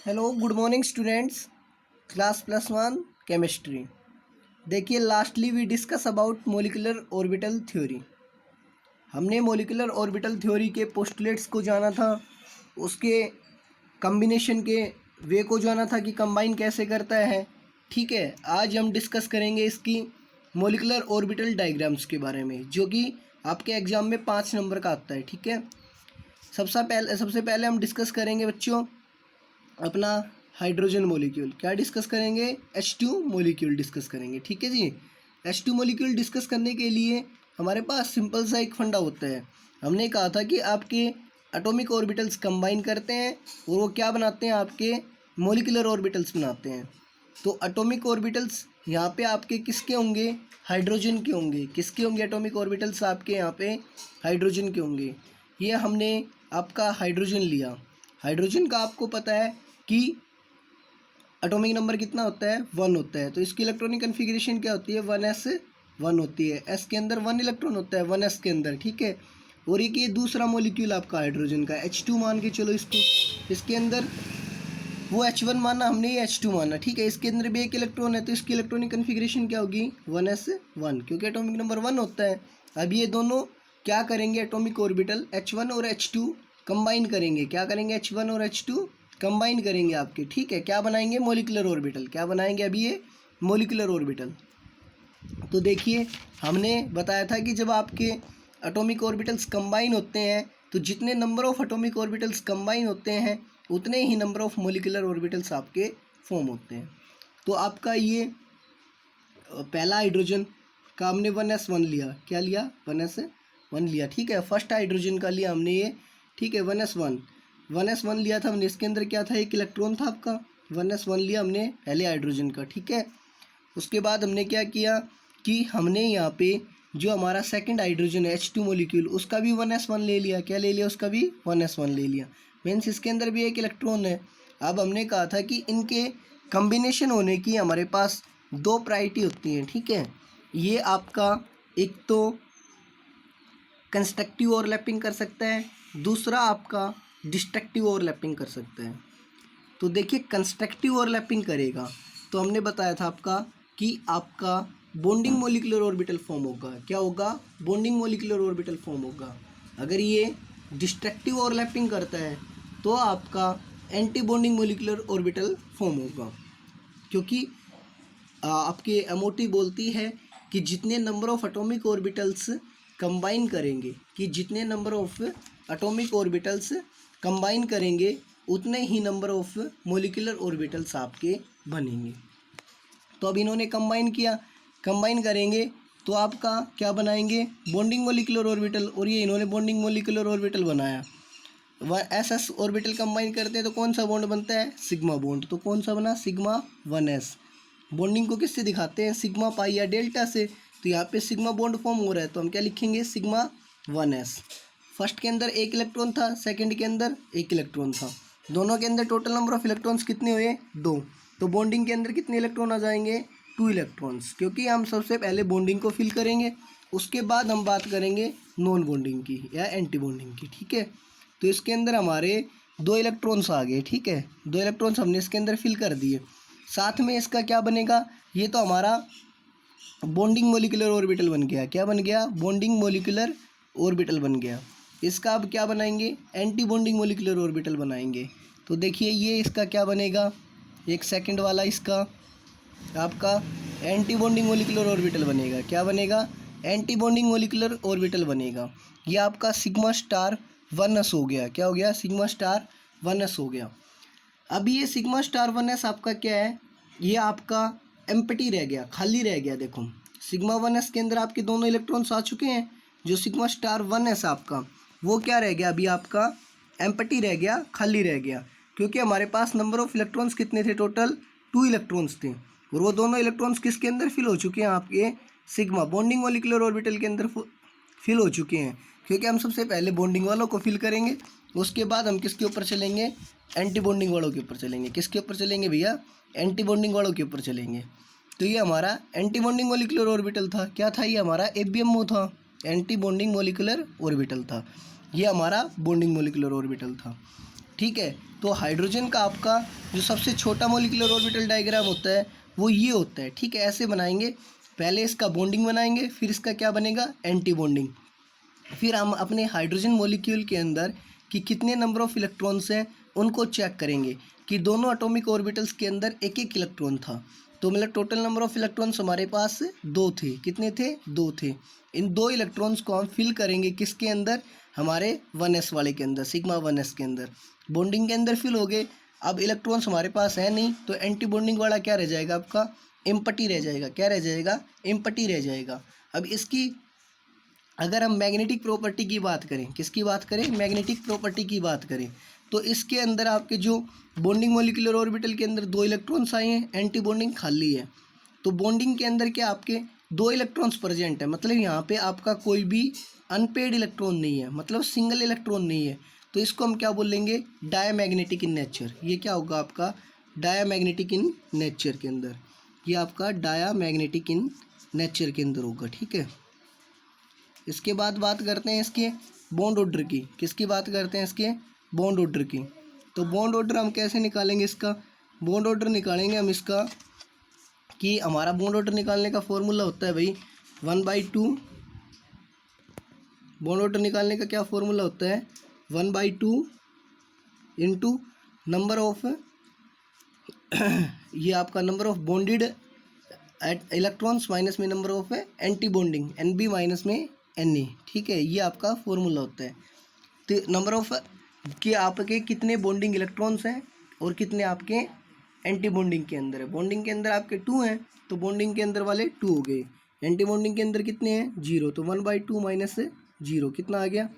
Hello good morning students. Class +1 chemistry. देखिए lastly we discuss about molecular orbital theory. हमने molecular orbital theory के postulates को जाना था, उसके कम्बिनेशन के वे को जाना था कि कंबाइन कैसे करता है। ठीक है, आज हम डिस्कस करेंगे इसकी मोलिकुलर ऑर्बिटल डायग्राम्स के बारे में, जो कि आपके एग्ज़ाम में 5 नंबर का आता है। ठीक है, सबसे पहले हम डिस्कस करेंगे बच्चों अपना हाइड्रोजन मॉलिक्यूल। क्या डिस्कस करेंगे? H2 मॉलिक्यूल डिस्कस करेंगे। ठीक है जी, H2 मॉलिक्यूल डिस्कस करने के लिए हमारे पास सिंपल सा एक फंडा होता है। हमने कहा था कि आपके एटॉमिक ऑर्बिटल्स कंबाइन करते हैं और वो क्या बनाते हैं, आपके मॉलिकुलर ऑर्बिटल्स बनाते हैं। तो एटॉमिक ऑर्बिटल्स यहाँ पे आपके किसके होंगे? हाइड्रोजन के होंगे। किसके होंगे एटॉमिक ऑर्बिटल्स? आपके यहाँ पे हाइड्रोजन के होंगे। ये हमने आपका हाइड्रोजन लिया। हाइड्रोजन का आपको पता है कि एटॉमिक नंबर कितना होता है? 1 होता है। तो इसकी इलेक्ट्रॉनिक कन्फिग्रेशन क्या होती है? 1s1 होती है। s के अंदर 1 इलेक्ट्रॉन होता है 1s के अंदर। ठीक है, और एक ये दूसरा मॉलिक्यूल आपका हाइड्रोजन का H2 मान के चलो इसको। इसके अंदर वो H1 माना हमने, ये H2 माना। ठीक है, इसके अंदर भी एक इलेक्ट्रॉन है, तो इसकी इलेक्ट्रॉनिक कन्फिग्रेशन क्या होगी? 1s1, क्योंकि एटॉमिक नंबर 1 होता है। अब ये दोनों क्या करेंगे? एटॉमिक ऑर्बिटल H1 और H2 कंबाइन करेंगे। क्या करेंगे? H1 और H2 कंबाइन करेंगे आपके। ठीक है, क्या बनाएंगे? Molecular orbital. क्या बनाएंगे अभी? ये मॉलिकुलर ऑर्बिटल। तो देखिए हमने बताया था कि जब आपके एटॉमिक ऑर्बिटल्स कंबाइन होते हैं तो जितने number of atomic orbitals combine होते हैं उतने ही नंबर ऑफ मॉलिकुलर ऑर्बिटल्स आपके फॉर्म होते हैं। तो आपका ये पहला हाइड्रोजन का हमने 1s1 लिया। क्या लिया? 1s1 लिया। ठीक है, फर्स्ट हाइड्रोजन का लिया हमने ये। ठीक है, 1s1 लिया था हमने। इसके अंदर क्या था? एक इलेक्ट्रॉन था आपका। 1s1 लिया हमने पहले हाइड्रोजन का। ठीक है, उसके बाद हमने क्या किया कि हमने यहाँ पे जो हमारा सेकंड हाइड्रोजन है H2 मॉलिक्यूल, उसका भी 1s1 ले लिया। क्या ले लिया? उसका भी 1s1 ले लिया। मीन्स इसके अंदर भी एक इलेक्ट्रॉन है। अब हमने कहा था कि इनके कम्बिनेशन होने की हमारे पास 2 प्रायोरिटी होती हैं। ठीक है, ये आपका एक तो कंस्ट्रक्टिव ओवरलैपिंग कर सकता है, दूसरा आपका डिस्ट्रक्टिव ओवरलैपिंग कर सकता है। तो देखिए कंस्ट्रक्टिव ओवरलैपिंग करेगा तो हमने बताया था आपका कि आपका बॉन्डिंग मॉलिकुलर ऑर्बिटल फॉर्म होगा। क्या होगा? बॉन्डिंग मॉलिकुलर ऑर्बिटल फॉर्म होगा। अगर ये डिस्ट्रक्टिव ओवरलैपिंग करता है तो आपका anti bonding molecular orbital form होगा, क्योंकि आपके एमओटी बोलती है कि जितने number of atomic orbitals combine करेंगे, कि जितने number of atomic orbitals combine करेंगे उतने ही नंबर ऑफ मॉलिकुलर ऑर्बिटल्स आपके बनेंगे। तो अब इन्होंने कंबाइन किया, कंबाइन करेंगे तो आपका क्या बनाएंगे? Bonding molecular orbital. और ये इन्होंने बॉन्डिंग मॉलिकुलर ऑर्बिटल बनाया। एस ऑर्बिटल कंबाइन करते हैं तो कौन सा बॉन्ड बनता है? Sigma bond. तो कौन सा बना? Sigma 1s। बॉन्डिंग को किससे दिखाते हैं? सिग्मा पाई या डेल्टा से। तो यहाँ पे सिग्मा बॉन्ड फॉर्म हो रहा है तो हम क्या लिखेंगे? Sigma 1s। फर्स्ट के अंदर एक इलेक्ट्रॉन था, सेकंड के अंदर एक इलेक्ट्रॉन था। दोनों के अंदर टोटल नंबर ऑफ इलेक्ट्रॉन्स कितने हुए? 2। तो बॉन्डिंग के अंदर कितने इलेक्ट्रॉन आ जाएंगे? 2 इलेक्ट्रॉन्स, क्योंकि हम सबसे पहले बॉन्डिंग को फिल करेंगे, उसके बाद हम बात करेंगे नॉन बॉन्डिंग की या एंटी बॉन्डिंग की। ठीक है, तो इसके अंदर हमारे 2 इलेक्ट्रॉन्स आ गए। ठीक है, 2 इलेक्ट्रॉन्स हमने इसके अंदर फिल कर दिए। साथ में इसका क्या बनेगा? ये तो हमारा बॉन्डिंग मॉलिकुलर ऑर्बिटल बन गया। क्या बन गया? बॉन्डिंग मॉलिकुलर ऑर्बिटल बन गया। इसका अब क्या बनाएंगे? एंटी बॉन्डिंग मॉलिकुलर ऑर्बिटल बनाएंगे। तो देखिए ये इसका क्या बनेगा? एक सेकंड वाला इसका आपका एंटी बॉन्डिंग मॉलिकुलर ऑर्बिटल बनेगा। क्या बनेगा? एंटी बॉन्डिंग मॉलिकुलर ऑर्बिटल बनेगा। ये आपका सिग्मा स्टार 1s हो गया। क्या हो गया? सिग्मा स्टार 1s हो गया। अब ये सिग्मा स्टार 1s आपका क्या है? ये आपका एम्प्टी रह गया, खाली रह गया। देखो सिग्मा 1s के अंदर आपके दोनों इलेक्ट्रॉन्स आ चुके हैं। जो सिग्मा स्टार 1s आपका वो क्या रह गया? अभी आपका एम्प्टी रह गया, खाली रह गया, क्योंकि हमारे पास नंबर ऑफ इलेक्ट्रॉन्स कितने थे? टोटल 2 इलेक्ट्रॉन्स थे, और वो दोनों इलेक्ट्रॉन्स किसके अंदर फिल हो चुके हैं? आपके सिग्मा बॉन्डिंग मॉलिकुलर ऑर्बिटल के अंदर फिल हो चुके हैं। क्योंकि हम सबसे पहले बॉन्डिंग वालों को फिल करेंगे, उसके बाद हम किसके ऊपर चलेंगे? एंटी बॉन्डिंग वालों के ऊपर चलेंगे। किसके ऊपर चलेंगे भैया? एंटी बॉन्डिंग वालों के ऊपर चलेंगे। तो ये हमारा एंटी बॉन्डिंग मॉलिकुलर ऑर्बिटल था। क्या था? ये हमारा ABMO था, एंटी बॉन्डिंग मॉलिकुलर ऑर्बिटल था। ये हमारा बॉन्डिंग मॉलिकुलर ऑर्बिटल था। ठीक है। तो हाइड्रोजन का आपका जो सबसे छोटा मॉलिक्यूलर ऑर्बिटल डायग्राम होता है वो ये होता है, ठीक है। ऐसे बनाएंगे, पहले इसका बॉन्डिंग बनाएंगे, फिर इसका क्या बनेगा, एंटी बॉन्डिंग। फिर हम अपने हाइड्रोजन मॉलिक्यूल के अंदर कि कितने नंबर ऑफ इलेक्ट्रॉन्स हैं उनको चेक करेंगे कि दोनों एटॉमिक ऑर्बिटल्स के अंदर एक एक इलेक्ट्रॉन था। तो मतलब टोटल नंबर ऑफ इलेक्ट्रॉन्स हमारे पास 2 थे। कितने थे, 2 थे। इन 2 इलेक्ट्रॉन्स को हम फिल करेंगे किसके अंदर, हमारे 1s वाले के अंदर, सिग्मा 1s के अंदर। बॉन्डिंग के अंदर फिल हो गए। अब इलेक्ट्रॉन्स हमारे पास है नहीं, तो एंटी बॉन्डिंग वाला क्या रह जाएगा आपका, एम्प्टी रह जाएगा। क्या रह जाएगा, एम्प्टी रह जाएगा। अब इसकी अगर हम मैग्नेटिक प्रॉपर्टी की बात करें, किसकी बात करें, मैग्नेटिक प्रॉपर्टी की बात करें, तो इसके अंदर आपके जो बॉन्डिंग मॉलिक्यूलर ऑर्बिटल के अंदर 2 इलेक्ट्रॉन्स आए हैं, एंटी बॉन्डिंग खाली है। तो बॉन्डिंग के अंदर क्या आपके 2 इलेक्ट्रॉन्स प्रेजेंट है, मतलब यहाँ पे आपका कोई भी अनपेड इलेक्ट्रॉन नहीं है, मतलब सिंगल इलेक्ट्रॉन नहीं है। तो इसको हम क्या बोलेंगे, डायमैग्नेटिक इन नेचर। ये क्या होगा आपका, डायमैग्नेटिक इन नेचर के अंदर, ये आपका डायमैग्नेटिक इन नेचर के अंदर होगा, ठीक है। इसके बाद बात करते हैं इसके बॉन्ड ऑर्डर की। किसकी बात करते हैं, इसके बॉन्ड ऑर्डर की। तो बॉन्ड ऑर्डर हम कैसे निकालेंगे, इसका बॉन्ड ऑर्डर निकालेंगे हम इसका कि हमारा बॉन्ड ऑर्डर निकालने का फॉर्मूला होता है भाई 1/2। बॉन्ड ऑर्डर निकालने का क्या फॉर्मूला होता है, 1/2 इंटू नंबर ऑफ ये आपका number of bonded electrons minus में number of anti bonding, NB minus में NA, ठीक है। ये आपका फॉर्मूला होता है। तो नंबर ऑफ कि आपके कितने बॉन्डिंग इलेक्ट्रॉन्स हैं और कितने आपके एंटी बॉन्डिंग के अंदर है। बॉन्डिंग के अंदर आपके 2 हैं, तो बॉन्डिंग के अंदर वाले 2 हो गए। एंटी बॉन्डिंग के अंदर कितने हैं, 0, तो 1/2 माइनस 0 कितना आ गया,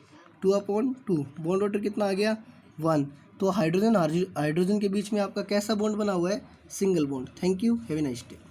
2/2। बॉन्ड ऑर्डर कितना आ गया, 1। तो हाइड्रोजन के बीच में आपका कैसा बॉन्ड बना हुआ है, single bond. Thank you, have a nice day.